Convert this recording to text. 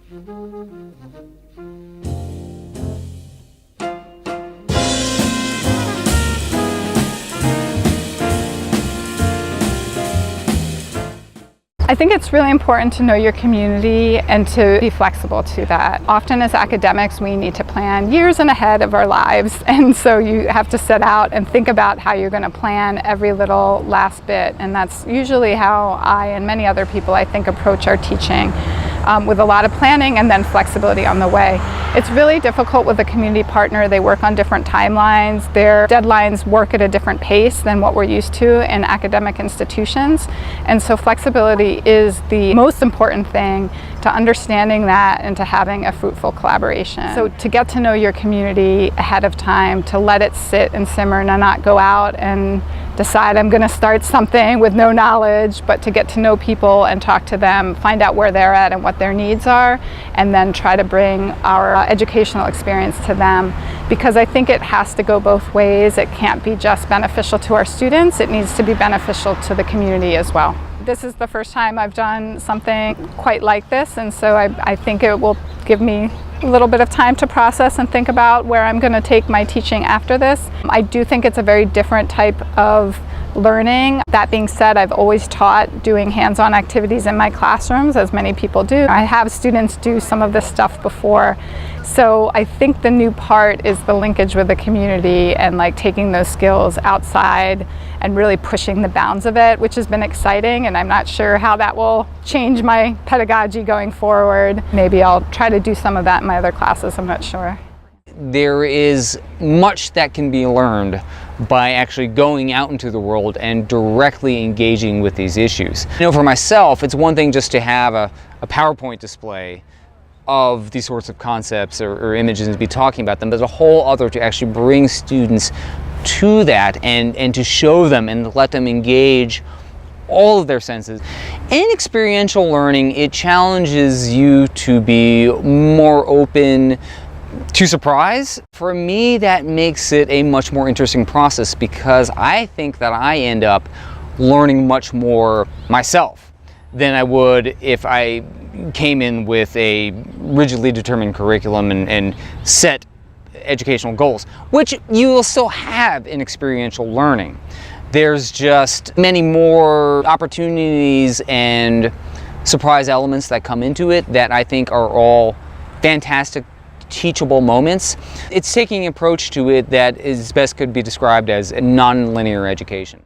I think it's really important to know your community and to be flexible to that. Often as academics, we need to plan years and ahead of our lives, and so you have to set out and think about how you're going to plan every little last bit, and that's usually how I and many other people, I think, approach our teaching, with a lot of planning and then flexibility on the way. It's really difficult with a community partner. They work on different timelines. Their deadlines work at a different pace than what we're used to in academic institutions, and so flexibility is the most important thing to understanding that and to having a fruitful collaboration. So to get to know your community ahead of time, to let it sit and simmer and not go out and decide I'm going to start something with no knowledge, but to get to know people and talk to them, find out where they're at and what their needs are, and then try to bring our educational experience to them. Because I think it has to go both ways. It can't be just beneficial to our students, it needs to be beneficial to the community as well. This is the first time I've done something quite like this, and so I think it will give me a little bit of time to process and think about where I'm going to take my teaching after this. I do think it's a very different type of learning. That being said, I've always taught doing hands-on activities in my classrooms, as many people do. I have students do some of this stuff before. So I think the new part is the linkage with the community and like taking those skills outside and really pushing the bounds of it, which has been exciting, and I'm not sure how that will change my pedagogy going forward. Maybe I'll try to do some of that in my other classes, I'm not sure. There is much that can be learned by actually going out into the world and directly engaging with these issues. You know, for myself, it's one thing just to have a PowerPoint display of these sorts of concepts or images and be talking about them. There's a whole other to actually bring students to that and to show them and let them engage all of their senses. In experiential learning, it challenges you to be more open to surprise. For me, that makes it a much more interesting process because I think that I end up learning much more myself than I would if I came in with a rigidly determined curriculum and set educational goals, which you will still have in experiential learning. There's just many more opportunities and surprise elements that come into it that I think are all fantastic teachable moments. It's taking an approach to it that is best could be described as a non-linear education.